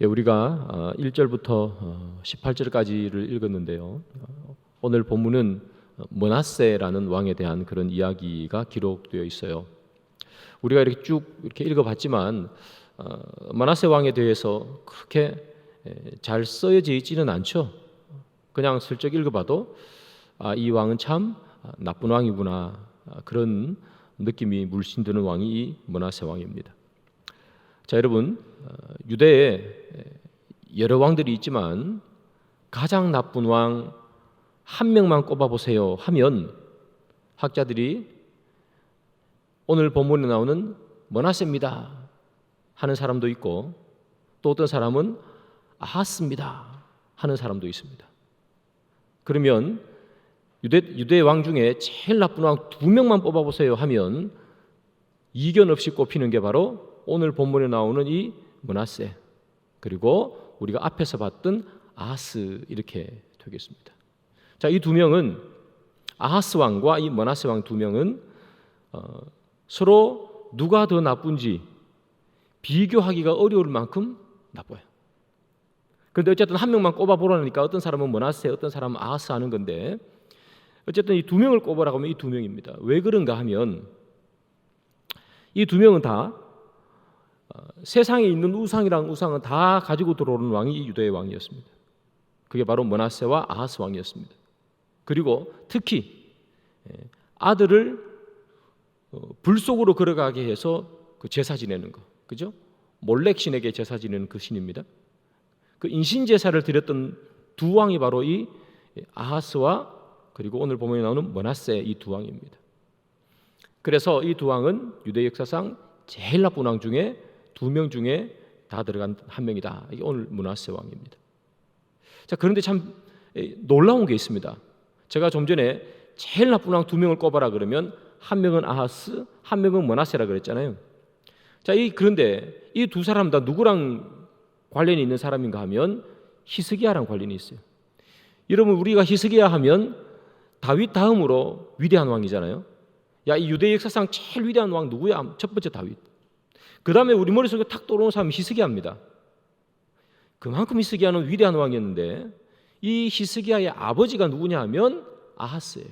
우리가 1절부터 18절까지를 읽었는데요. 오늘 본문은 므낫세라는 왕에 대한 그런 이야기가 기록되어 있어요. 우리가 이렇게 쭉 이렇게 읽어봤지만 므낫세 왕에 대해서 그렇게 잘 쓰여져 있지는 않죠. 그냥 슬쩍 읽어봐도 이 왕은 참 나쁜 왕이구나, 그런 느낌이 물씬 드는 왕이 이 므낫세 왕입니다. 자, 여러분, 유대에 여러 왕들이 있지만 가장 나쁜 왕 한 명만 꼽아보세요 하면 학자들이 오늘 본문에 나오는 므낫세입니다 하는 사람도 있고, 또 어떤 사람은 아하스입니다 하는 사람도 있습니다. 그러면 유대 왕 중에 제일 나쁜 왕 2명만 뽑아보세요 하면 이견 없이 꼽히는 게 바로 오늘 본문에 나오는 이 므낫세, 그리고 우리가 앞에서 봤던 아하스, 이렇게 되겠습니다. 자, 이 2명은, 아하스 왕과 이 므낫세 왕 2명은 서로 누가 더 나쁜지 비교하기가 어려울 만큼 나빠요. 그런데 어쨌든 한 명만 꼽아보라니까 어떤 사람은 므낫세, 어떤 사람은 아하스 하는 건데, 어쨌든 이 2명을 꼽으라고 하면 이 2명입니다. 왜 그런가 하면 이 2명은 다 세상에 있는 우상은 다 가지고 들어오는 왕이 유대의 왕이었습니다. 그게 바로 므낫세와 아하스 왕이었습니다. 그리고 특히 아들을 불 속으로 걸어가게 해서 그 제사 지내는 거, 그죠? 몰렉 신에게 제사 지내는 그 신입니다. 그 인신 제사를 드렸던 2 왕이 바로 이 아하스와 그리고 오늘 본문에 나오는 므낫세, 이 2 왕입니다. 그래서 이 2 왕은 유대 역사상 제일 나쁜 왕 중에 2명 중에 다 들어간 한 명이다. 이게 오늘 므낫세 왕입니다. 자, 그런데 참 놀라운 게 있습니다. 제가 좀 전에 제일 나쁜 왕 2명을 꼽아라 그러면 한 명은 아하스, 한 명은 므낫세라 그랬잖아요. 자, 그런데 이 2 사람 다 누구랑 관련이 있는 사람인가 하면 히스기야랑 관련이 있어요. 여러분, 우리가 히스기야 하면 다윗 다음으로 위대한 왕이잖아요. 이 유대 역사상 제일 위대한 왕 누구야? 첫 번째 다윗. 그 다음에 우리 머릿속에 탁 떠오르는 사람이 히스기야입니다. 그만큼 히스기야는 위대한 왕이었는데 이 히스기야의 아버지가 누구냐 하면 아하스예요.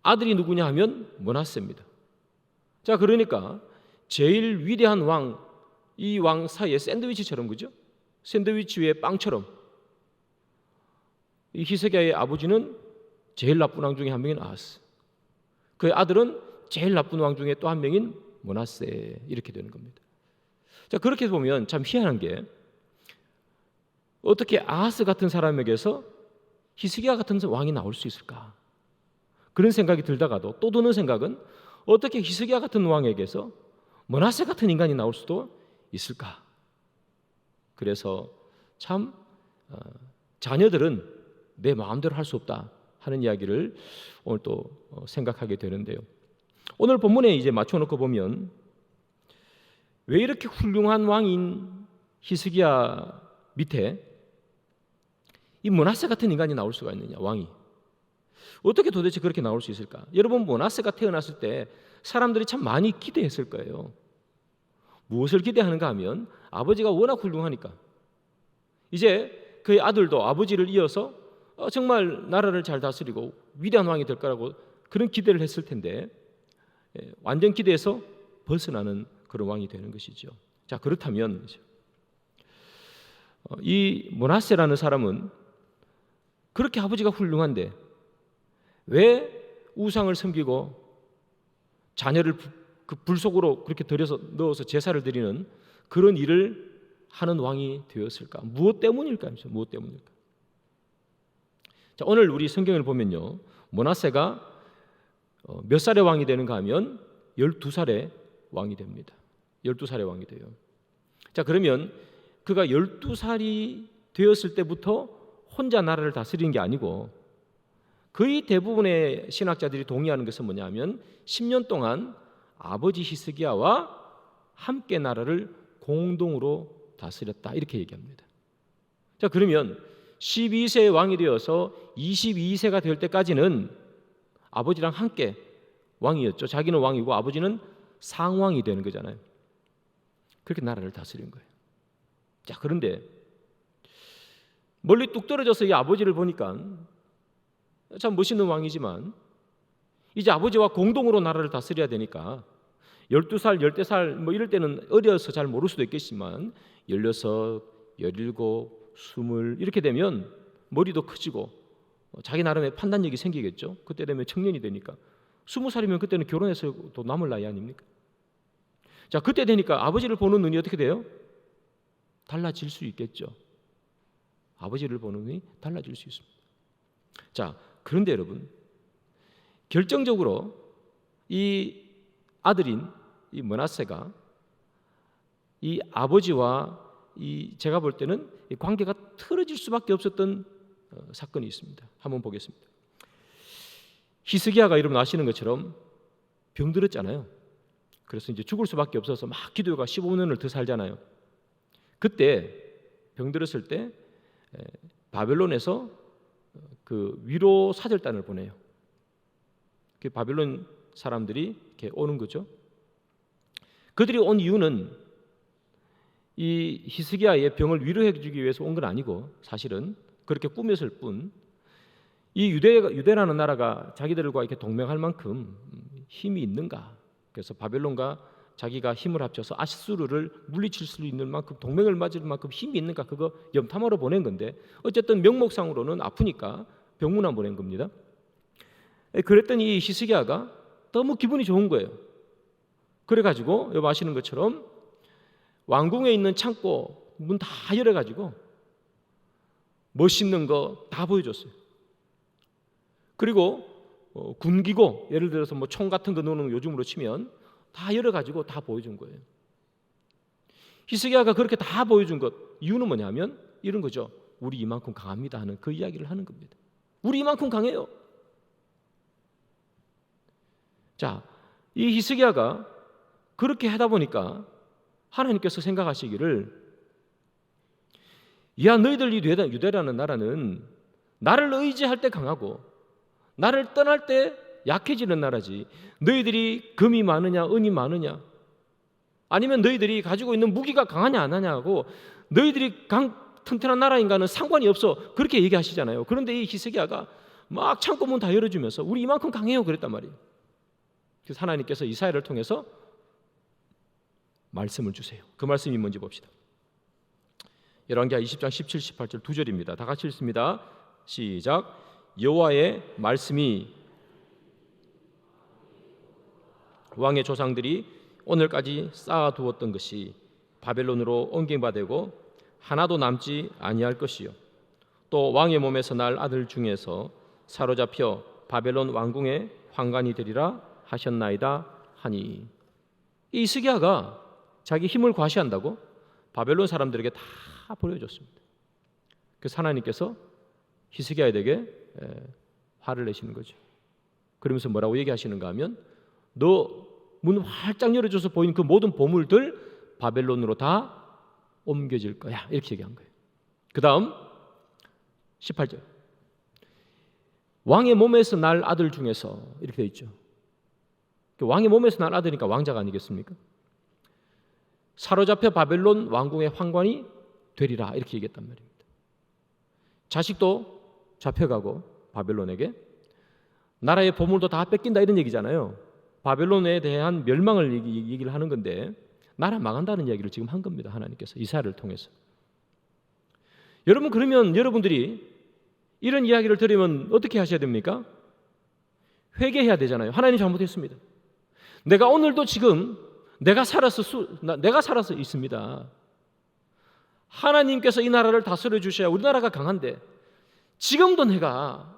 아들이 누구냐 하면 므낫세입니다. 자, 그러니까 제일 위대한 왕, 이 왕 사이에 샌드위치처럼, 그죠? 샌드위치 위에 빵처럼 이 히스기야의 아버지는 제일 나쁜 왕 중에 한 명인 아하스, 그의 아들은 제일 나쁜 왕 중에 또 한 명인 므낫세, 이렇게 되는 겁니다. 자, 그렇게 보면 참 희한한 게 어떻게 아하스 같은 사람에게서 히스기야 같은 왕이 나올 수 있을까? 그런 생각이 들다가도 또 드는 생각은 어떻게 히스기야 같은 왕에게서 므낫세 같은 인간이 나올 수도 있을까? 그래서 참 자녀들은 내 마음대로 할 수 없다 하는 이야기를 오늘 또 생각하게 되는데요. 오늘 본문에 이제 맞춰놓고 보면 왜 이렇게 훌륭한 왕인 히스기야 밑에 이 므낫세 같은 인간이 나올 수가 있느냐, 왕이 어떻게 도대체 그렇게 나올 수 있을까? 여러분, 므낫세가 태어났을 때 사람들이 참 많이 기대했을 거예요. 무엇을 기대하는가 하면 아버지가 워낙 훌륭하니까 이제 그의 아들도 아버지를 이어서 정말 나라를 잘 다스리고 위대한 왕이 될 거라고 그런 기대를 했을 텐데 완전 기대에서 벗어나는 그런 왕이 되는 것이죠. 자, 그렇다면 이 므낫세라는 사람은 그렇게 아버지가 훌륭한데 왜 우상을 섬기고 자녀를 그 불 속으로 그렇게 넣어서 제사를 드리는 그런 일을 하는 왕이 되었을까? 무엇 때문일까요? 무엇 때문일까? 자, 오늘 우리 성경을 보면요, 므낫세가 몇 살의 왕이 되는가 하면 12살의 왕이 됩니다. 12살의 왕이 돼요. 자, 그러면 그가 12살이 되었을 때부터 혼자 나라를 다스리는 게 아니고 거의 대부분의 신학자들이 동의하는 것은 뭐냐면 10년 동안 아버지 히스기야와 함께 나라를 공동으로 다스렸다, 이렇게 얘기합니다. 자, 그러면 12세의 왕이 되어서 22세가 될 때까지는 아버지랑 함께 왕이었죠. 자기는 왕이고 아버지는 상왕이 되는 거잖아요. 그렇게 나라를 다스린 거예요. 자, 그런데 멀리 뚝 떨어져서 이 아버지를 보니까 참 멋있는 왕이지만 이제 아버지와 공동으로 나라를 다스려야 되니까 12살, 14살 뭐 이럴 때는 어려서 잘 모를 수도 있겠지만 16, 17, 20 이렇게 되면 머리도 커지고 자기 나름의 판단력이 생기겠죠. 그때 되면 청년이 되니까 20살이면 그때는 결혼해서 또 남을 나이 아닙니까? 자, 그때 되니까 아버지를 보는 눈이 어떻게 돼요? 달라질 수 있겠죠. 아버지를 보는 눈이 달라질 수 있습니다. 자, 그런데 여러분, 결정적으로 이 아들인 이 므낫세가 이 아버지와 이 제가 볼 때는 이 관계가 틀어질 수밖에 없었던 사건이 있습니다. 한번 보겠습니다. 히스기야가 여러분 아시는 것처럼 병들었잖아요. 그래서 이제 죽을 수밖에 없어서 막 기도가 15년을 더 살잖아요. 그때 병들었을 때 바벨론에서 그 위로 사절단을 보내요. 그 바벨론 사람들이 이렇게 오는 거죠. 그들이 온 이유는 이 히스기야의 병을 위로해 주기 위해서 온 건 아니고 사실은 그렇게 꾸몄을 뿐 이 유대라는 나라가 자기들과 이렇게 동맹할 만큼 힘이 있는가? 그래서 바벨론과 자기가 힘을 합쳐서 아시스루를 물리칠 수 있는 만큼 동맹을 맺을 만큼 힘이 있는가? 그거 염탐하러 보낸 건데 어쨌든 명목상으로는 아프니까 병문안 보낸 겁니다. 그랬더니 이 히스기야가 너무 기분이 좋은 거예요. 그래가지고 여기 아시는 것처럼 왕궁에 있는 창고 문 다 열어가지고 멋있는 거 다 보여줬어요. 그리고 군기고 예를 들어서 뭐 총 같은 거 넣는 요즘으로 치면 다 열어가지고 다 보여준 거예요. 히스기야가 그렇게 다 보여준 것 이유는 뭐냐면 이런 거죠. 우리 이만큼 강합니다 하는 그 이야기를 하는 겁니다. 우리 이만큼 강해요. 자, 이 히스기야가 그렇게 하다 보니까 하나님께서 생각하시기를 야 너희들 이 유대라는 나라는 나를 의지할 때 강하고 나를 떠날 때 약해지는 나라지 너희들이 금이 많으냐 은이 많으냐 아니면 너희들이 가지고 있는 무기가 강하냐 안 하냐고 너희들이 튼튼한 나라인가는 상관이 없어 그렇게 얘기하시잖아요. 그런데 이 히스기야가 막 창고문 다 열어주면서 우리 이만큼 강해요 그랬단 말이에요. 그래서 하나님께서 이사야를 통해서 말씀을 주세요. 그 말씀이 뭔지 봅시다. 열왕기하 20장 17, 18절 두 절입니다. 다 같이 읽습니다. 시작. 여호와의 말씀이 왕의 조상들이 오늘까지 쌓아두었던 것이 바벨론으로 옮김받고 하나도 남지 아니할 것이요 또 왕의 몸에서 날 아들 중에서 사로잡혀 바벨론 왕궁의 환관이 되리라 하셨나이다 하니 이 히스기야가 자기 힘을 과시한다고 바벨론 사람들에게 다 보여줬습니다. 그래서 하나님께서 히스기야에게 화를 내시는 거죠. 그러면서 뭐라고 얘기하시는가 하면 너 문 활짝 열어줘서 보이는 그 모든 보물들 바벨론으로 다 옮겨질 거야 이렇게 얘기한 거예요. 그 다음 18절 왕의 몸에서 날 아들 중에서 이렇게 되어 있죠. 왕의 몸에서 날 아들이니까 왕자가 아니겠습니까? 사로잡혀 바벨론 왕궁의 환관이 되리라 이렇게 얘기했단 말입니다. 자식도 잡혀가고 바벨론에게 나라의 보물도 다 뺏긴다 이런 얘기잖아요. 바벨론에 대한 멸망을 얘기를 하는 건데 나라 망한다는 이야기를 지금 한 겁니다. 하나님께서 이사야를 통해서. 여러분 그러면 여러분들이 이런 이야기를 들으면 어떻게 하셔야 됩니까? 회개해야 되잖아요. 하나님 잘못했습니다. 내가 오늘도 지금 내가 살아서 있습니다. 하나님께서 이 나라를 다스려 주셔야 우리나라가 강한데 지금도 내가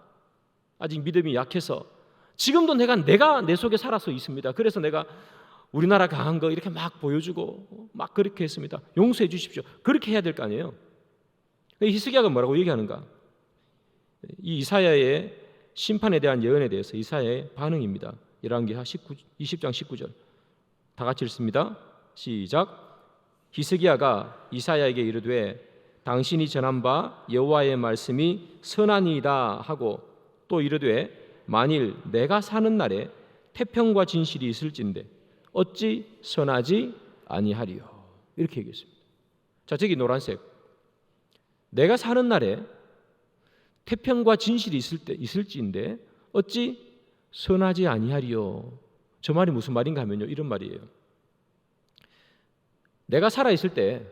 아직 믿음이 약해서 지금도 내가 내 속에 살아서 있습니다. 그래서 내가 우리나라 강한 거 이렇게 막 보여주고 막 그렇게 했습니다. 용서해 주십시오. 그렇게 해야 될 거 아니에요. 히스기야가 뭐라고 얘기하는가? 이 이사야의 심판에 대한 예언에 대해서 이사야의 반응입니다. 열왕기하 20장 19절 다 같이 읽습니다. 시작. 히스기야가 이사야에게 이르되 당신이 전한 바 여호와의 말씀이 선하니이다 하고 또 이르되 만일 내가 사는 날에 태평과 진실이 있을진데 어찌 선하지 아니하리요 이렇게 얘기했습니다. 자 저기 노란색 내가 사는 날에 태평과 진실이 있을지인데 어찌 선하지 아니하리요. 저 말이 무슨 말인가 하면요, 이런 말이에요. 내가 살아있을 때,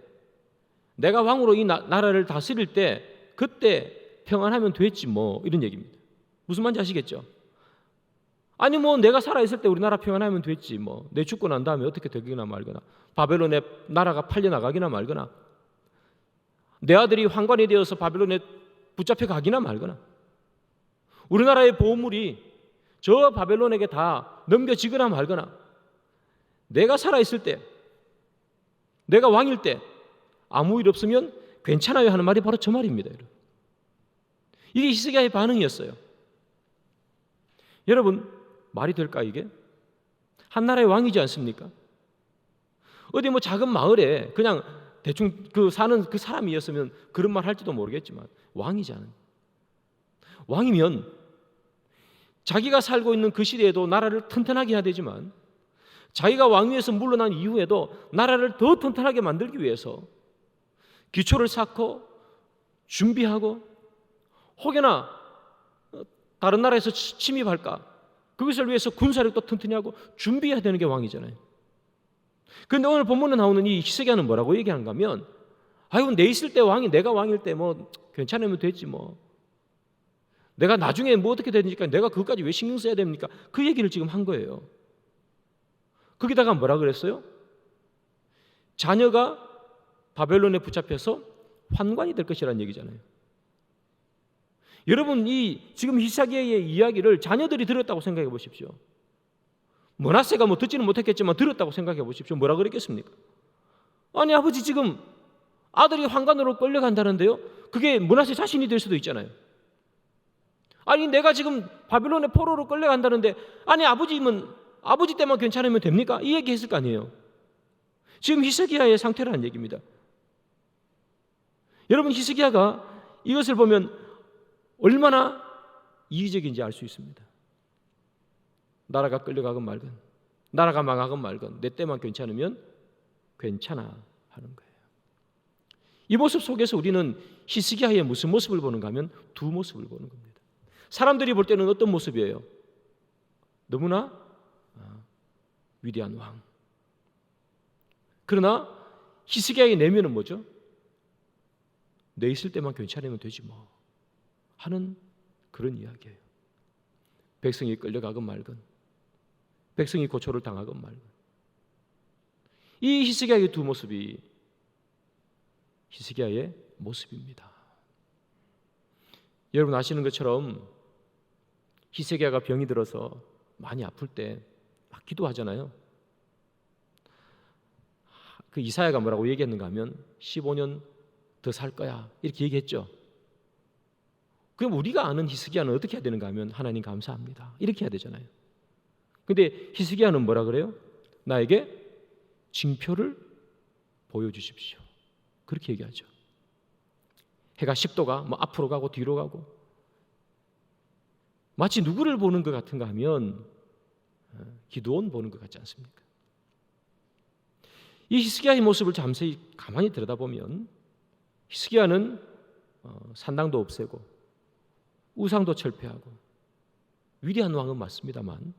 내가 왕으로 이 나라를 다스릴 때 그때 평안하면 됐지 뭐, 이런 얘기입니다. 무슨 말인지 아시겠죠? 아니 뭐 내가 살아있을 때 우리나라 평안하면 됐지 뭐, 내 죽고 난 다음에 어떻게 되거나 말거나, 바벨론에 나라가 팔려나가기나 말거나, 내 아들이 황관이 되어서 바벨론에 붙잡혀 가기나 말거나, 우리나라의 보물이 저 바벨론에게 다 넘겨지거나 말거나, 내가 살아있을 때, 내가 왕일 때 아무 일 없으면 괜찮아요 하는 말이 바로 저 말입니다. 여러분. 이게 히스기야의 반응이었어요. 여러분, 말이 될까 이게? 한 나라의 왕이지 않습니까? 어디 뭐 작은 마을에 그냥 대충 사는 그 사람이었으면 그런 말 할지도 모르겠지만 왕이잖아요. 왕이면 자기가 살고 있는 그 시대에도 나라를 튼튼하게 해야 되지만, 자기가 왕위에서 물러난 이후에도 나라를 더 튼튼하게 만들기 위해서 기초를 쌓고 준비하고, 혹여나 다른 나라에서 침입할까, 그것을 위해서 군사력도 튼튼히 하고 준비해야 되는 게 왕이잖아요. 그런데 오늘 본문에 나오는 이 히스기야는 뭐라고 얘기하는가 하면, 아이고 내 있을 때 왕이, 내가 왕일 때 뭐 괜찮으면 됐지 뭐, 내가 나중에 뭐 어떻게 되니까 내가 그것까지 왜 신경 써야 됩니까? 그 얘기를 지금 한 거예요. 거기다가 뭐라 그랬어요? 자녀가 바벨론에 붙잡혀서 환관이 될 것이라는 얘기잖아요. 여러분, 이 지금 히스기야의 이야기를 자녀들이 들었다고 생각해 보십시오. 므낫세가 뭐 듣지는 못했겠지만 들었다고 생각해 보십시오. 뭐라 그랬겠습니까? 아니 아버지, 지금 아들이 환관으로 끌려간다는데요, 그게 므낫세 자신이 될 수도 있잖아요. 아니 내가 지금 바벨론의 포로로 끌려간다는데, 아니 아버지면 아버지 때만 괜찮으면 됩니까? 이 얘기 했을 거 아니에요. 지금 히스기야의 상태라는 얘기입니다. 여러분, 히스기야가 이것을 보면 얼마나 이기적인지 알 수 있습니다. 나라가 끌려가건 말건, 나라가 망하건 말건, 내 때만 괜찮으면 괜찮아 하는 거예요. 이 모습 속에서 우리는 히스기야의 무슨 모습을 보는가 하면 두 모습을 보는 겁니다. 사람들이 볼 때는 어떤 모습이에요? 너무나 위대한 왕. 그러나 히스기야의 내면은 뭐죠? 내 있을 때만 괜찮으면 되지 뭐 하는 그런 이야기예요. 백성이 끌려가건 말건, 백성이 고초를 당하건 말건, 이 히스기야의 두 모습이 히스기야의 모습입니다. 여러분 아시는 것처럼 히스기야가 병이 들어서 많이 아플 때 막 기도하잖아요. 그 이사야가 뭐라고 얘기했는가 하면 15년 더 살 거야 이렇게 얘기했죠. 그럼 우리가 아는 히스기야는 어떻게 해야 되는가 하면 하나님 감사합니다 이렇게 해야 되잖아요. 근데 히스기야는 뭐라 그래요? 나에게 징표를 보여주십시오 그렇게 얘기하죠. 해가 10도가 뭐 앞으로 가고 뒤로 가고, 마치 누구를 보는 것 같은가 하면 기드온 보는 것 같지 않습니까? 이 히스기야의 모습을 잠시 가만히 들여다보면 히스기야는 산당도 없애고 우상도 철폐하고 위대한 왕은 맞습니다만,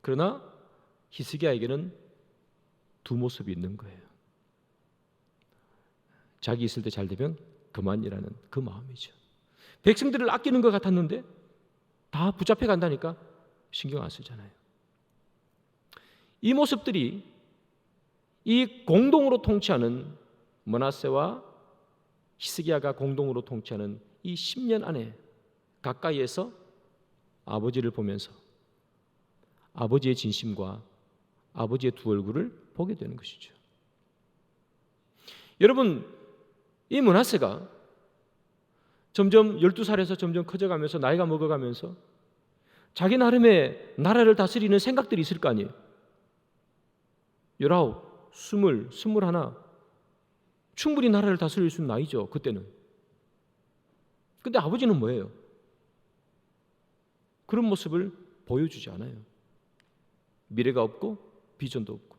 그러나 히스기야에게는 두 모습이 있는 거예요. 자기 있을 때 잘 되면 그만이라는 그 마음이죠. 백성들을 아끼는 것 같았는데 다 붙잡혀 간다니까 신경 안 쓰잖아요. 이 모습들이 이 공동으로 통치하는 므낫세와 히스기야가 공동으로 통치하는 이 10년 안에 가까이에서 아버지를 보면서 아버지의 진심과 아버지의 두 얼굴을 보게 되는 것이죠. 여러분, 이 므낫세가 점점 12살에서 점점 커져가면서 나이가 먹어가면서 자기 나름의 나라를 다스리는 생각들이 있을 거 아니에요. 19, 20, 21 충분히 나라를 다스릴 수 있는 나이죠. 그때는. 근데 아버지는 뭐예요? 그런 모습을 보여주지 않아요. 미래가 없고 비전도 없고.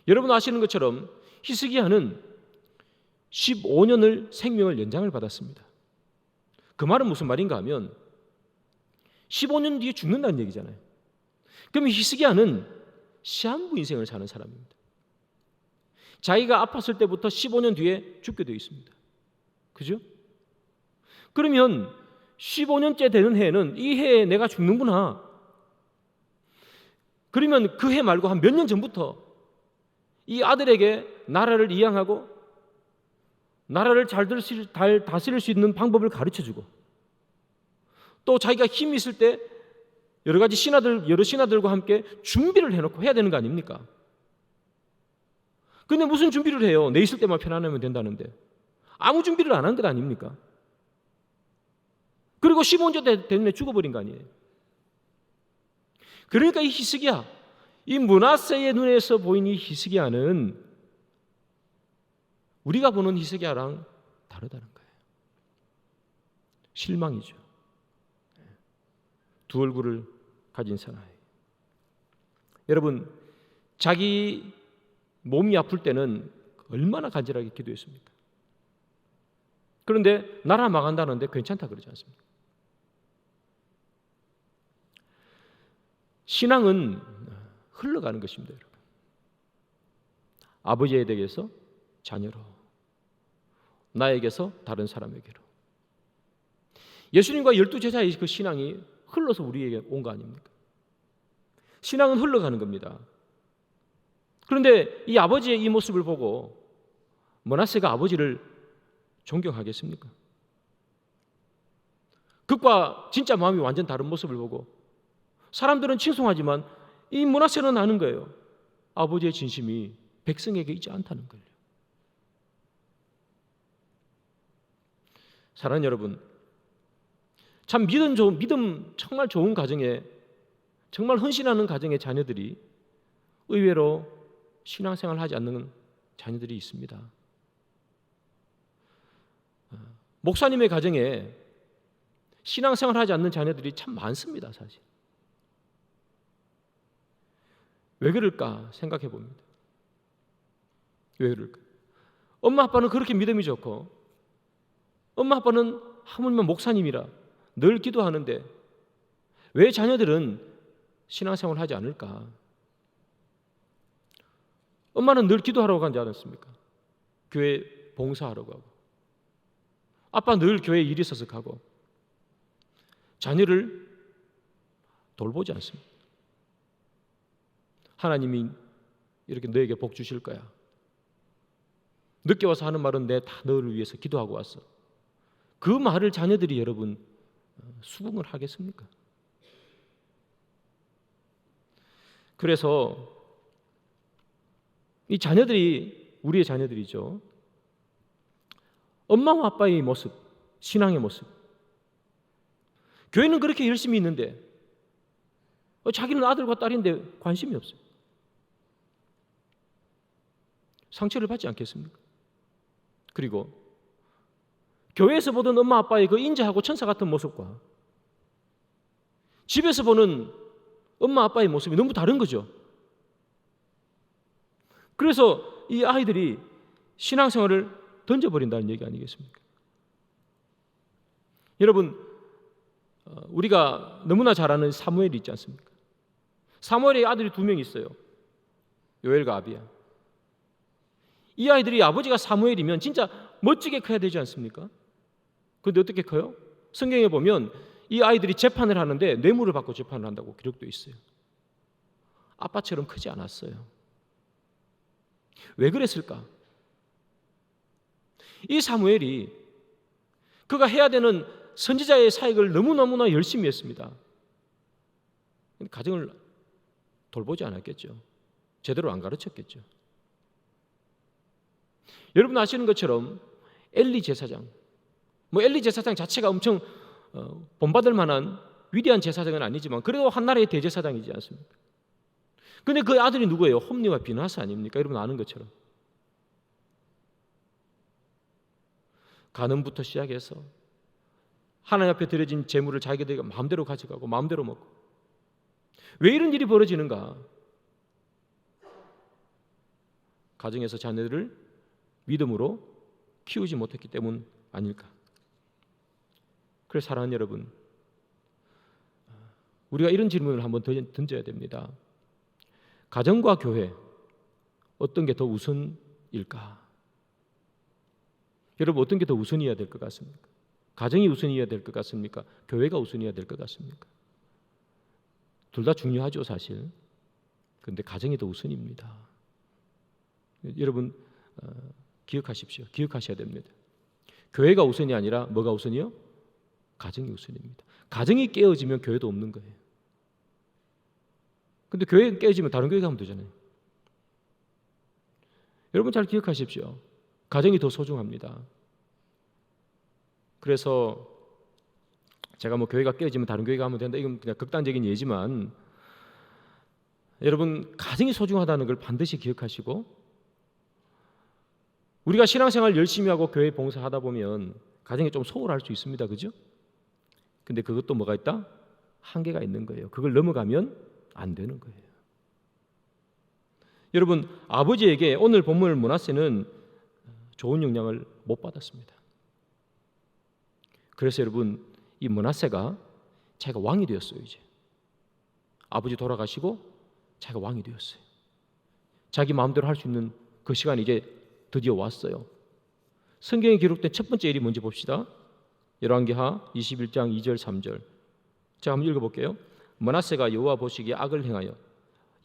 여러분 아시는 것처럼 히스기야는 15년을 생명을 연장을 받았습니다. 그 말은 무슨 말인가 하면 15년 뒤에 죽는다는 얘기잖아요. 그럼 히스기야는 시한부 인생을 사는 사람입니다. 자기가 아팠을 때부터 15년 뒤에 죽게 되어 있습니다. 그죠? 그러면 15년째 되는 해에는 이 해에 내가 죽는구나. 그러면 그 해 말고 한 몇 년 전부터 이 아들에게 나라를 이양하고 나라를 잘 다스릴 수 있는 방법을 가르쳐주고 또 자기가 힘이 있을 때 여러 신하들과 함께 준비를 해놓고 해야 되는 거 아닙니까? 근데 무슨 준비를 해요? 내 있을 때만 편안하면 된다는데 아무 준비를 안 한 것 아닙니까? 그리고 15년 되는 애 죽어버린 거 아니에요? 그러니까 이 히스기야, 이 므낫세의 눈에서 보인 이 히스기야는 우리가 보는 히스기야랑 다르다는 거예요. 실망이죠. 두 얼굴을 가진 사나이. 여러분, 자기 몸이 아플 때는 얼마나 간절하게 기도했습니까? 그런데 나라 망한다는데 괜찮다 그러지 않습니까? 신앙은 흘러가는 것입니다, 여러분. 아버지에게서 자녀로, 나에게서 다른 사람에게로. 예수님과 12제자의 그 신앙이 흘러서 우리에게 온 거 아닙니까? 신앙은 흘러가는 겁니다. 그런데 이 아버지의 이 모습을 보고 므낫세가 아버지를 존경하겠습니까? 그과 진짜 마음이 완전 다른 모습을 보고 사람들은 칭송하지만 이 므낫세는 아는 거예요. 아버지의 진심이 백성에게 있지 않다는 걸요. 사랑하는 여러분, 참 믿음 정말 좋은 가정에, 정말 헌신하는 가정의 자녀들이 의외로 신앙생활을 하지 않는 자녀들이 있습니다. 목사님의 가정에 신앙생활을 하지 않는 자녀들이 참 많습니다, 사실. 왜 그럴까 생각해 봅니다. 왜 그럴까? 엄마 아빠는 그렇게 믿음이 좋고 엄마 아빠는 하물며 목사님이라 늘 기도하는데 왜 자녀들은 신앙생활을 하지 않을까? 엄마는 늘 기도하러 가지 않았습니까? 교회 봉사하러 가고 아빠 늘 교회에 일이 있어서 가고 자녀를 돌보지 않습니다. 하나님이 이렇게 너에게 복 주실 거야. 늦게 와서 하는 말은 내 다 너를 위해서 기도하고 왔어. 그 말을 자녀들이 여러분 수긍을 하겠습니까? 그래서 이 자녀들이 우리의 자녀들이죠. 엄마와 아빠의 모습, 신앙의 모습. 교회는 그렇게 열심히 있는데 자기는 아들과 딸인데 관심이 없어요. 상처를 받지 않겠습니까? 그리고 교회에서 보던 엄마 아빠의 그 인자하고 천사 같은 모습과 집에서 보는 엄마 아빠의 모습이 너무 다른 거죠. 그래서 이 아이들이 신앙생활을 던져버린다는 얘기 아니겠습니까? 여러분, 우리가 너무나 잘 아는 사무엘이 있지 않습니까? 사무엘의 아들이 2명 있어요. 요엘과 아비야. 이 아이들이 아버지가 사무엘이면 진짜 멋지게 커야 되지 않습니까? 그런데 어떻게 커요? 성경에 보면 이 아이들이 재판을 하는데 뇌물을 받고 재판을 한다고 기록되어 있어요. 아빠처럼 크지 않았어요. 왜 그랬을까? 이 사무엘이 그가 해야 되는 선지자의 사역을 너무너무나 열심히 했습니다. 가정을 돌보지 않았겠죠. 제대로 안 가르쳤겠죠. 여러분 아시는 것처럼 엘리 제사장, 엘리 제사장 자체가 엄청 본받을 만한 위대한 제사장은 아니지만 그래도 한 나라의 대제사장이지 않습니까? 근데 그 아들이 누구예요? 홈리와 비나스 아닙니까? 여러분 아는 것처럼 간음부터 시작해서 하나님 앞에 드려진 재물을 자기들이 마음대로 가져가고 마음대로 먹고. 왜 이런 일이 벌어지는가? 가정에서 자녀들을 믿음으로 키우지 못했기 때문 아닐까? 그래서 사랑하는 여러분, 우리가 이런 질문을 한번 던져야 됩니다. 가정과 교회 어떤 게 더 우선일까? 여러분, 어떤 게 더 우선이어야 될 것 같습니까? 가정이 우선이어야 될 것 같습니까? 교회가 우선이어야 될 것 같습니까? 둘 다 중요하죠, 사실. 그런데 가정이 더 우선입니다. 여러분, 기억하십시오. 기억하셔야 됩니다. 교회가 우선이 아니라 뭐가 우선이요? 가정이 우선입니다. 가정이 깨어지면 교회도 없는 거예요. 근데 교회가 깨어지면 다른 교회 가면 되잖아요. 여러분 잘 기억하십시오. 가정이 더 소중합니다. 그래서 제가 뭐 교회가 깨어지면 다른 교회 가면 된다, 이건 그냥 극단적인 예지만, 여러분 가정이 소중하다는 걸 반드시 기억하시고, 우리가 신앙생활 열심히 하고 교회 봉사하다 보면 가정이 좀 소홀할 수 있습니다. 그죠? 근데 그것도 뭐가 있다? 한계가 있는 거예요. 그걸 넘어가면 안 되는 거예요. 여러분, 아버지에게 오늘 본문을 므낫세는 좋은 영향을 못 받았습니다. 그래서 여러분, 이 므낫세가 자기가 왕이 되었어요. 이제 아버지 돌아가시고 자기가 왕이 되었어요. 자기 마음대로 할 수 있는 그 시간이 이제 드디어 왔어요. 성경에 기록된 첫 번째 일이 뭔지 봅시다. 열왕기하 21장 2절 3절. 제가 한번 읽어볼게요. 므낫세가 여호와 보시기에 악을 행하여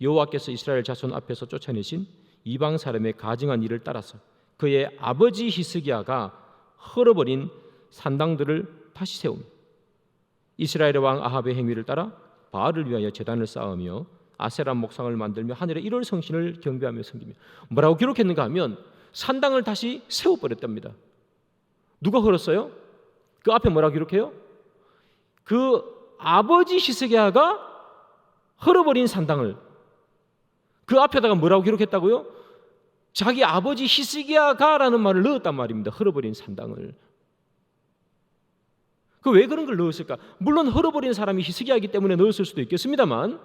여호와께서 이스라엘 자손 앞에서 쫓아내신 이방 사람의 가증한 일을 따라서 그의 아버지 히스기야가 헐어버린 산당들을 다시 세우며 이스라엘의 왕 아합의 행위를 따라 바알을 위하여 제단을 쌓으며 아세라 목상을 만들며 하늘의 1월 성신을 경배하며 섬기며. 뭐라고 기록했는가 하면 산당을 다시 세워버렸답니다. 누가 헐었어요? 그 앞에 뭐라고 기록해요? 그 아버지 히스기야가 헐어버린 산당을, 그 앞에다가 뭐라고 기록했다고요? 자기 아버지 히스기야가라는 말을 넣었단 말입니다. 헐어버린 산당을. 그 왜 그런 걸 넣었을까? 물론 헐어버린 사람이 히스기야이기 때문에 넣었을 수도 있겠습니다만,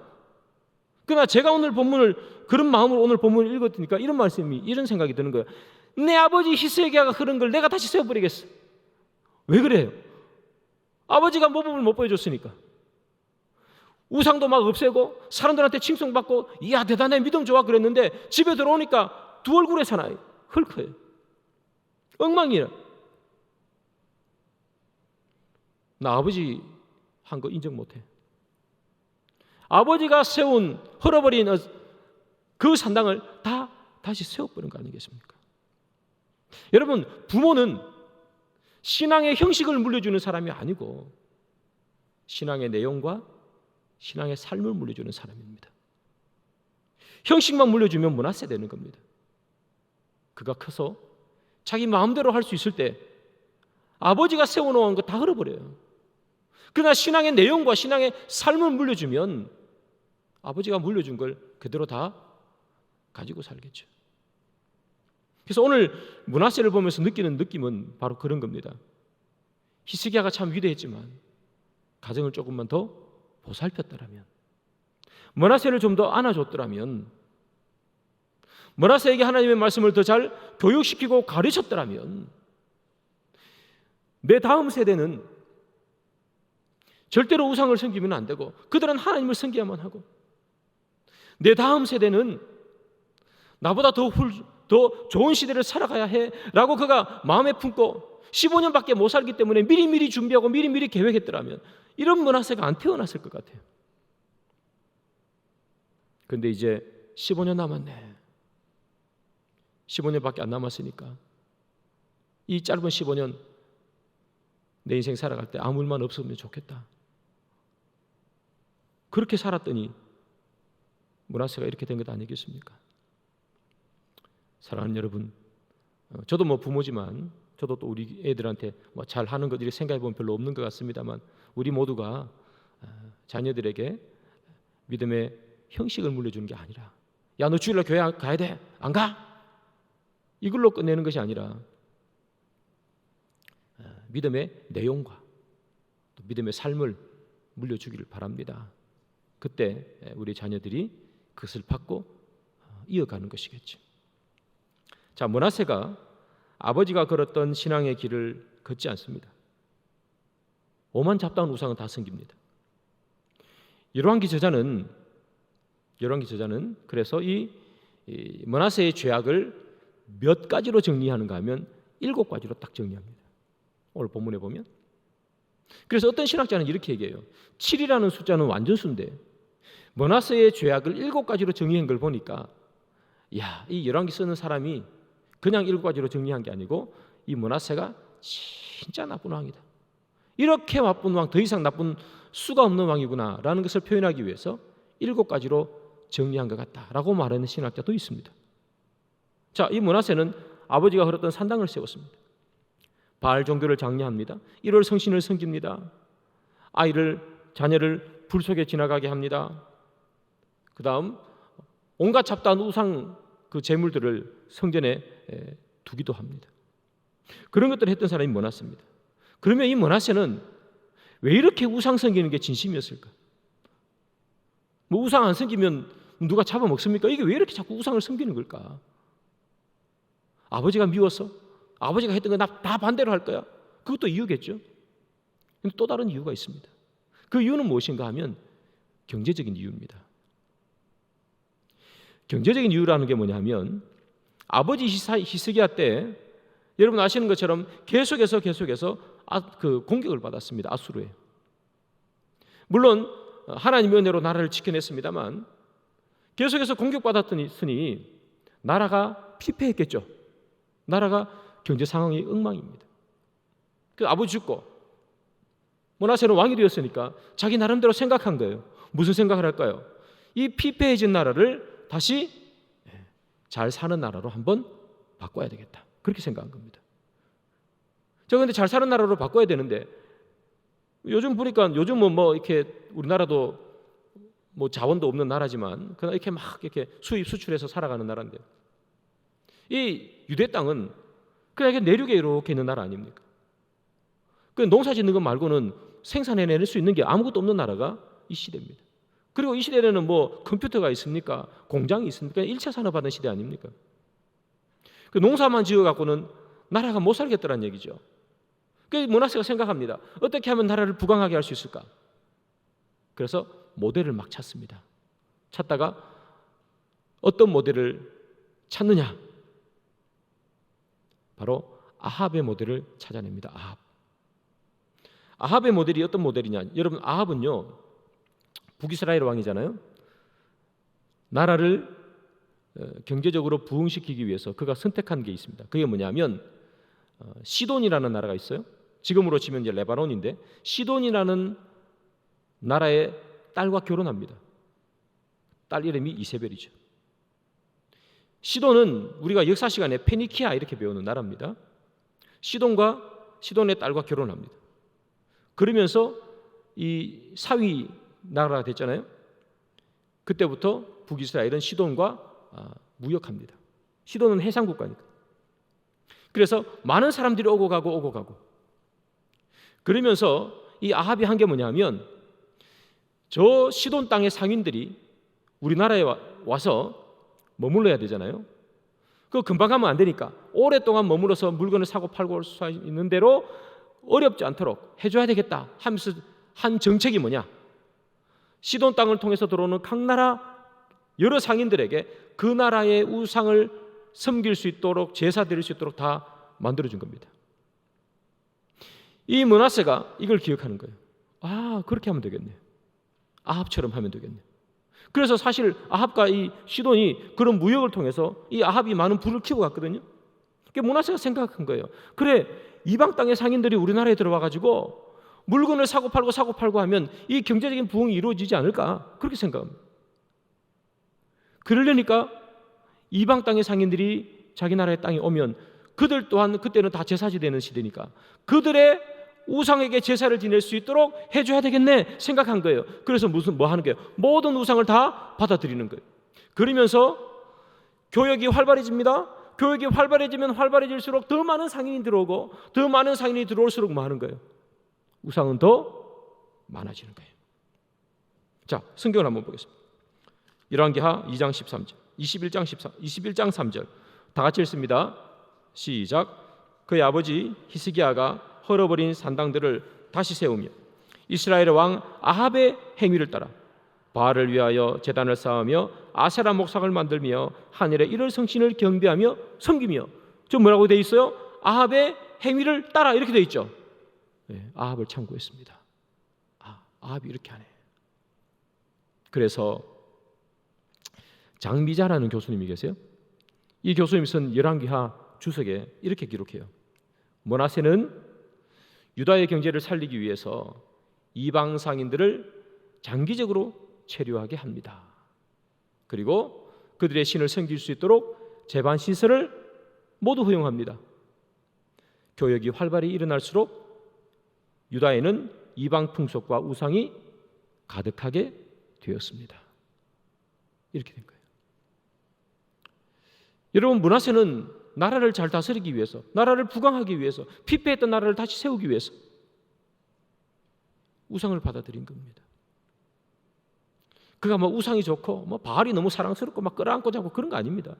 그러나 제가 오늘 본문을 그런 마음으로 오늘 본문을 읽었으니까 이런 말씀이, 이런 생각이 드는 거예요. 내 아버지 히스기야가 그런 걸 내가 다시 세워버리겠어. 왜 그래요? 아버지가 모범을 못 보여줬으니까. 우상도 막 없애고 사람들한테 칭송받고 이야 대단해, 믿음 좋아 그랬는데 집에 들어오니까 두 얼굴에 사나이 헐크예요. 엉망이에요. 나 아버지 한 거 인정 못해. 아버지가 세운 헐어버린 그 산당을 다시 세워버린 거 아니겠습니까? 여러분, 부모는 신앙의 형식을 물려주는 사람이 아니고 신앙의 내용과 신앙의 삶을 물려주는 사람입니다. 형식만 물려주면 므낫세 되는 겁니다. 그가 커서 자기 마음대로 할 수 있을 때 아버지가 세워놓은 거 다 흘어버려요. 그러나 신앙의 내용과 신앙의 삶을 물려주면 아버지가 물려준 걸 그대로 다 가지고 살겠죠. 그래서 오늘 므낫세를 보면서 느끼는 느낌은 바로 그런 겁니다. 히스기야가 참 위대했지만 가정을 조금만 더 보살폈더라면, 므낫세를 좀 더 안아줬더라면, 므낫세에게 하나님의 말씀을 더 잘 교육시키고 가르쳤더라면 내 다음 세대는 절대로 우상을 섬기면 안 되고 그들은 하나님을 섬겨야만 하고, 내 다음 세대는 나보다 더 좋은 시대를 살아가야 해라고 그가 마음에 품고 15년밖에 못 살기 때문에 미리미리 준비하고 미리미리 계획했더라면 이런 므낫세가 안 태어났을 것 같아요. 그런데 이제 15년 남았네. 15년밖에 안 남았으니까 이 짧은 15년 내 인생 살아갈 때 아무 일만 없으면 좋겠다. 그렇게 살았더니 므낫세가 이렇게 된 것 아니겠습니까? 사랑하는 여러분, 저도 뭐 부모지만 저도 또 우리 애들한테 뭐 잘하는 것 이렇게 생각해 보면 별로 없는 것 같습니다만, 우리 모두가 자녀들에게 믿음의 형식을 물려주는 게 아니라 야 너 주일날 교회 가야 돼? 안 가? 이걸로 끝내는 것이 아니라 믿음의 내용과 또 믿음의 삶을 물려주기를 바랍니다. 그때 우리 자녀들이 그것을 받고 이어가는 것이겠죠. 자, 므낫세가 아버지가 걸었던 신앙의 길을 걷지 않습니다. 오만 잡다한 우상은 다 섬깁니다. 열왕기 저자는 그래서 이 므낫세의 죄악을 몇 가지로 정리하는가 하면 7가지로 딱 정리합니다. 오늘 본문에 보면. 그래서 어떤 신학자는 이렇게 얘기해요. 7이라는 숫자는 완전수인데 므낫세의 죄악을 7가지로 정리한 걸 보니까 이 열왕기 쓰는 사람이 그냥 7가지로 정리한 게 아니고 이 므낫세가 진짜 나쁜 왕이다. 이렇게 나쁜 왕, 더 이상 나쁜 수가 없는 왕이구나라는 것을 표현하기 위해서 7가지로 정리한 것 같다라고 말하는 신학자도 있습니다. 자, 이 므낫세는 아버지가 걸었던 산당을 세웠습니다. 바알 종교를 장려합니다. 1월 성신을 섬깁니다. 자녀를 불 속에 지나가게 합니다. 그 다음 온갖 잡다한 우상 그 제물들을 성전에 두기도 합니다. 그런 것들을 했던 사람이 므낫세입니다. 그러면 이 므낫세는 왜 이렇게 우상 섬기는 게 진심이었을까? 뭐 우상 안 섬기면 누가 잡아먹습니까? 이게 왜 이렇게 자꾸 우상을 섬기는 걸까? 아버지가 미워서? 아버지가 했던 거 다 반대로 할 거야? 그것도 이유겠죠. 근데 또 다른 이유가 있습니다. 그 이유는 무엇인가 하면 경제적인 이유입니다. 경제적인 이유라는 게 뭐냐면 아버지 히스기야 때 여러분 아시는 것처럼 계속해서 그 공격을 받았습니다. 아수르에. 물론 하나님의 은혜로 나라를 지켜냈습니다만 계속해서 공격받았으니 나라가 피폐했겠죠. 나라가 경제 상황이 엉망입니다. 그래서 아버지 죽고 므낫세는 왕이 되었으니까 자기 나름대로 생각한 거예요. 무슨 생각을 할까요? 이 피폐해진 나라를 다시 잘 사는 나라로 한번 바꿔야 되겠다. 그렇게 생각한 겁니다. 그런데 잘 사는 나라로 바꿔야 되는데 요즘 보니까 요즘은 뭐 이렇게 우리나라도 뭐 자원도 없는 나라지만 그냥 이렇게 막 이렇게 수입 수출해서 살아가는 나라인데 이 유대 땅은 그냥 내륙에 이렇게 있는 나라 아닙니까? 그 농사 짓는 것 말고는 생산해낼 수 있는 게 아무것도 없는 나라가 이 시대입니다. 그리고 이 시대에는 뭐 컴퓨터가 있습니까? 공장이 있습니까? 1차 산업하던 시대 아닙니까? 그 농사만 지어갖고는 나라가 못 살겠다는 얘기죠. 그래서 므낫세가 생각합니다. 어떻게 하면 나라를 부강하게 할 수 있을까? 그래서 모델을 막 찾습니다. 찾다가 어떤 모델을 찾느냐? 바로 아합의 모델을 찾아냅니다. 아합의 모델이 어떤 모델이냐? 여러분 아합은요 북이스라엘 왕이잖아요. 나라를 경제적으로 부흥시키기 위해서 그가 선택한 게 있습니다. 그게 뭐냐면 시돈이라는 나라가 있어요. 지금으로 치면 이제 레바논인데 시돈이라는 나라의 딸과 결혼합니다. 딸 이름이 이세벨이죠. 시돈은 우리가 역사 시간에 페니키아 이렇게 배우는 나라입니다. 시돈의 딸과 결혼합니다. 그러면서 이 사위 나라가 됐잖아요. 그때부터 북이스라엘은 시돈과 무역합니다. 시돈은 해상국가니까. 그래서 많은 사람들이 오고 가고 그러면서 이 아합이 한 게 뭐냐면 저 시돈 땅의 상인들이 우리나라에 와서 머물러야 되잖아요. 그거 금방 가면 안 되니까 오랫동안 머물러서 물건을 사고 팔고 할 수 있는 대로 어렵지 않도록 해줘야 되겠다 하면서 한 정책이 뭐냐? 시돈 땅을 통해서 들어오는 각 나라 여러 상인들에게 그 나라의 우상을 섬길 수 있도록 제사 드릴 수 있도록 다 만들어준 겁니다. 이 므낫세가 이걸 기억하는 거예요. 그렇게 하면 되겠네. 아합처럼 하면 되겠네. 그래서 사실 아합과 이 시돈이 그런 무역을 통해서 이 아합이 많은 부를 키우고 갔거든요. 그게 므낫세가 생각한 거예요. 그래 이방 땅의 상인들이 우리나라에 들어와가지고 물건을 사고 팔고 하면 이 경제적인 부흥이 이루어지지 않을까 그렇게 생각합니다. 그러려니까 이방 땅의 상인들이 자기 나라의 땅에 오면 그들 또한 그때는 다 제사지 되는 시대니까 그들의 우상에게 제사를 지낼 수 있도록 해줘야 되겠네 생각한 거예요. 그래서 뭐 하는 거예요? 모든 우상을 다 받아들이는 거예요. 그러면서 교역이 활발해집니다. 교역이 활발해지면 활발해질수록 더 많은 상인이 들어오고 더 많은 상인이 들어올수록 뭐 하는 거예요? 우상은 더 많아지는 거예요. 자, 성경을 한번 보겠습니다. 열왕기하 2장 13절, 21장 3절 다 같이 읽습니다. 시작. 그의 아버지 히스기야가 헐어버린 산당들을 다시 세우며 이스라엘 왕 아합의 행위를 따라 바알을 위하여 제단을 쌓으며 아세라 목상을 만들며 하늘의 이를 성신을 경배하며 섬기며. 저 뭐라고 돼 있어요? 아합의 행위를 따라 이렇게 돼 있죠. 네, 아합을 참고했습니다. 아합이 이렇게 하네. 그래서 장미자라는 교수님이 계세요. 이 교수님이 쓴 열왕기하 주석에 이렇게 기록해요. 므낫세는 유다의 경제를 살리기 위해서 이방 상인들을 장기적으로 체류하게 합니다. 그리고 그들의 신을 섬길 수 있도록 제반 시설을 모두 허용합니다. 교역이 활발히 일어날수록 유다에는 이방 풍속과 우상이 가득하게 되었습니다. 이렇게 된 거예요. 여러분, 므낫세는 나라를 잘 다스리기 위해서, 나라를 부강하기 위해서, 피폐했던 나라를 다시 세우기 위해서 우상을 받아들인 겁니다. 그가 우상이 좋고 바알이 너무 사랑스럽고 끌어안고 자고 그런 거 아닙니다.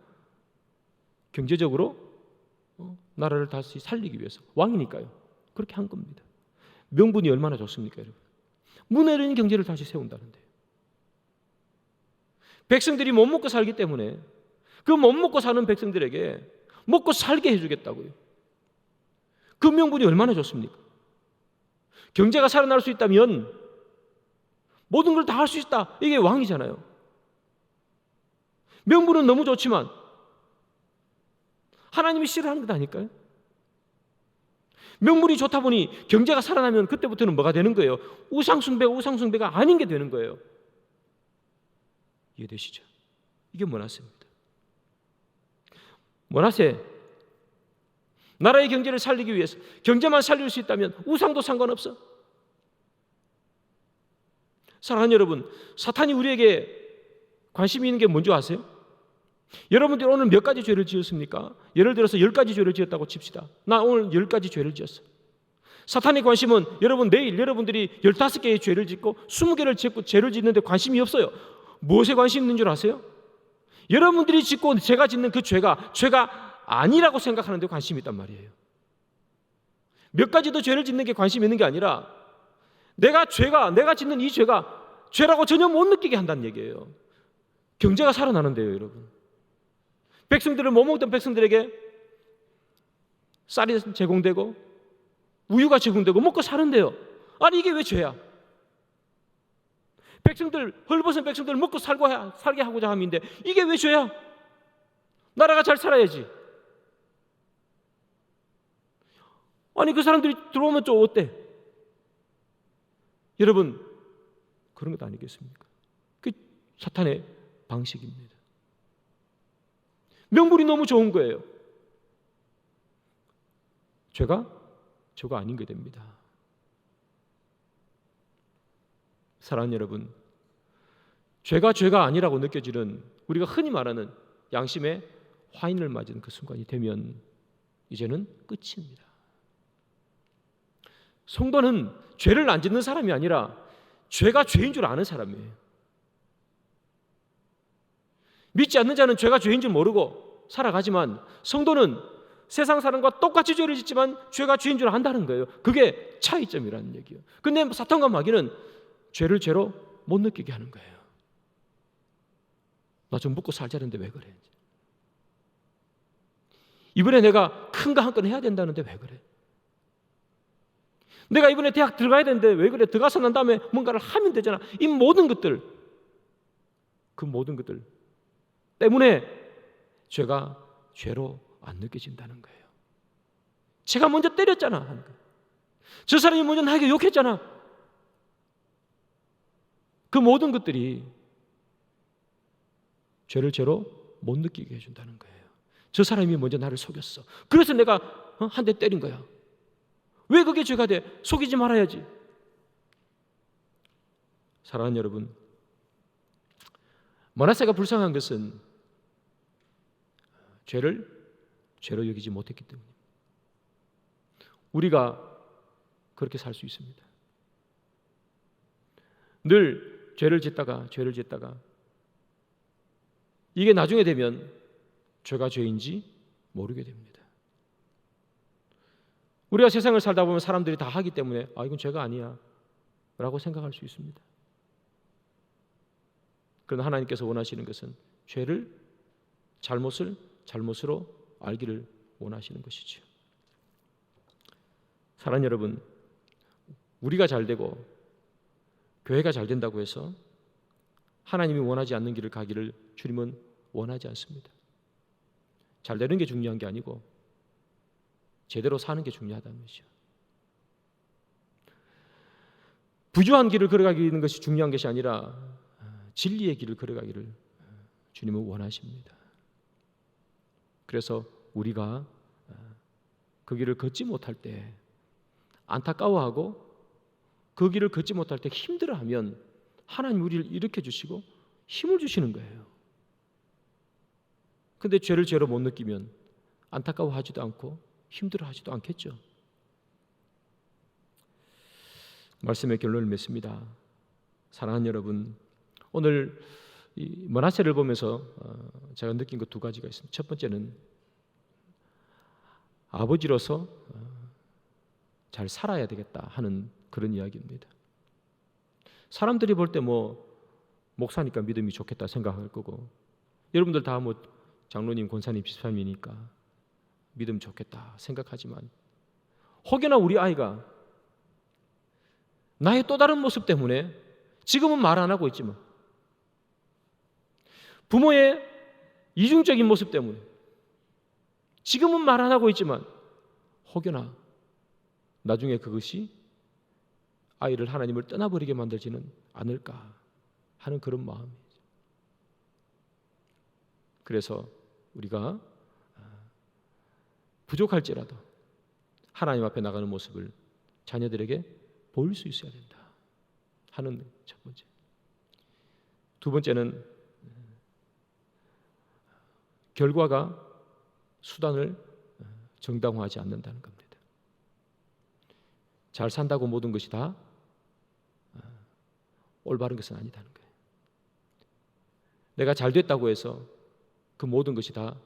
경제적으로 나라를 다시 살리기 위해서, 왕이니까요. 그렇게 한 겁니다. 명분이 얼마나 좋습니까, 여러분? 문외로인 경제를 다시 세운다는데, 백성들이 못 먹고 살기 때문에 그 못 먹고 사는 백성들에게 먹고 살게 해주겠다고요. 그 명분이 얼마나 좋습니까? 경제가 살아날 수 있다면 모든 걸 다 할 수 있다. 이게 왕이잖아요. 명분은 너무 좋지만 하나님이 싫어하는 것 아닐까요? 명분이 좋다 보니 경제가 살아나면 그때부터는 뭐가 되는 거예요? 우상숭배가 아닌 게 되는 거예요. 이해되시죠? 이게 므낫세입니다. 므낫세, 나라의 경제를 살리기 위해서, 경제만 살릴 수 있다면 우상도 상관없어. 사랑하는 여러분, 사탄이 우리에게 관심이 있는 게 뭔지 아세요? 여러분들 오늘 몇 가지 죄를 지었습니까? 예를 들어서 10가지 죄를 지었다고 칩시다. 나 오늘 10가지 죄를 지었어. 사탄의 관심은 여러분 내일 여러분들이 15개의 죄를 짓고 20개를 짓고 죄를 짓는데 관심이 없어요. 무엇에 관심 있는 줄 아세요? 여러분들이 짓고 제가 짓는 그 죄가 아니라고 생각하는 데 관심이 있단 말이에요. 몇 가지 더 죄를 짓는 게 관심이 있는 게 아니라 내가 짓는 이 죄가 죄라고 전혀 못 느끼게 한다는 얘기예요. 경제가 살아나는데요, 여러분. 백성들을 못 먹던 백성들에게 쌀이 제공되고 우유가 제공되고 먹고 사는데요. 아니, 이게 왜 죄야? 백성들, 헐벗은 백성들 먹고 살게 하고자 함인데 이게 왜 죄야? 나라가 잘 살아야지. 아니, 그 사람들이 들어오면 좀 어때? 여러분, 그런 것 아니겠습니까? 그 사탄의 방식입니다. 명분이 너무 좋은 거예요. 죄가 아닌 게 됩니다. 사랑하는 여러분, 죄가 아니라고 느껴지는, 우리가 흔히 말하는 양심의 화인을 맞은 그 순간이 되면 이제는 끝입니다. 성도는 죄를 안 짓는 사람이 아니라 죄가 죄인 줄 아는 사람이에요. 믿지 않는 자는 죄가 죄인 줄 모르고 살아가지만 성도는 세상 사람과 똑같이 죄를 짓지만 죄가 죄인 줄 안다는 거예요. 그게 차이점이라는 얘기예요. 근데 사탄과 마귀는 죄를 죄로 못 느끼게 하는 거예요. 나 좀 먹고 살자는데 왜 그래? 이번에 내가 큰 거 한 건 해야 된다는데 왜 그래? 내가 이번에 대학 들어가야 되는데 왜 그래? 들어가서 난 다음에 뭔가를 하면 되잖아. 이 모든 것들, 그 모든 것들 때문에 죄가 죄로 안 느껴진다는 거예요. 제가 먼저 때렸잖아 하는 거예요. 저 사람이 먼저 나에게 욕했잖아. 그 모든 것들이 죄를 죄로 못 느끼게 해준다는 거예요. 저 사람이 먼저 나를 속였어. 그래서 내가 한 대 때린 거야. 왜 그게 죄가 돼? 속이지 말아야지. 사랑하는 여러분, 므낫세가 불쌍한 것은 죄를 죄로 여기지 못했기 때문입니다. 우리가 그렇게 살 수 있습니다. 늘 죄를 짓다가 이게 나중에 되면 죄가 죄인지 모르게 됩니다. 우리가 세상을 살다 보면 사람들이 다 하기 때문에 이건 죄가 아니야 라고 생각할 수 있습니다. 그러나 하나님께서 원하시는 것은 죄를, 잘못을 잘못으로 알기를 원하시는 것이죠. 사랑하는 여러분, 우리가 잘 되고 교회가 잘 된다고 해서 하나님이 원하지 않는 길을 가기를 주님은 원하지 않습니다. 잘 되는 게 중요한 게 아니고 제대로 사는 게 중요하다는 것이죠. 부주한 길을 걸어가기는 것이 중요한 것이 아니라 진리의 길을 걸어가기를 주님은 원하십니다. 그래서 우리가 그 길을 걷지 못할 때 안타까워하고 그 길을 걷지 못할 때 힘들어하면 하나님 우리를 일으켜 주시고 힘을 주시는 거예요. 근데 죄를 죄로 못 느끼면 안타까워하지도 않고 힘들어하지도 않겠죠. 말씀의 결론을 맺습니다. 사랑하는 여러분, 오늘 이 므낫세를 보면서 제가 느낀 것 두 가지가 있습니다. 첫 번째는 아버지로서 잘 살아야 되겠다 하는 그런 이야기입니다. 사람들이 볼 때 목사니까 믿음이 좋겠다 생각할 거고, 여러분들 다 장로님, 권사님, 집사님이니까 믿음 좋겠다 생각하지만, 혹여나 우리 아이가 나의 또 다른 모습 때문에 지금은 말 안 하고 있지만 부모의 이중적인 모습 때문에 지금은 말 안 하고 있지만 혹여나 나중에 그것이 아이를 하나님을 떠나버리게 만들지는 않을까 하는 그런 마음이죠. 그래서 우리가 부족할지라도 하나님 앞에 나가는 모습을 자녀들에게 보일 수 있어야 된다 하는 첫 번째. 두 번째는 결과가 수단을 정당화하지 않는다는 겁니다. 잘 산다고 모든 것이 다 올바른 것은 아니다는 거예요. 내가 잘 됐다고 해서 그 모든 것이 다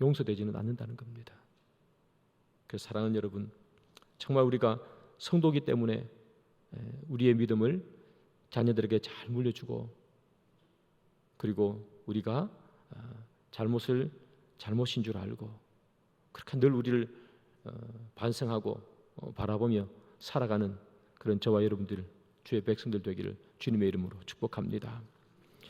용서되지는 않는다는 겁니다. 그래서 사랑하는 여러분, 정말 우리가 성도이기 때문에 우리의 믿음을 자녀들에게 잘 물려주고, 그리고 우리가 잘못을 잘못인 줄 알고 그렇게 늘 우리를 반성하고 바라보며 살아가는 그런 저와 여러분들, 주의 백성들 되기를 주님의 이름으로 축복합니다.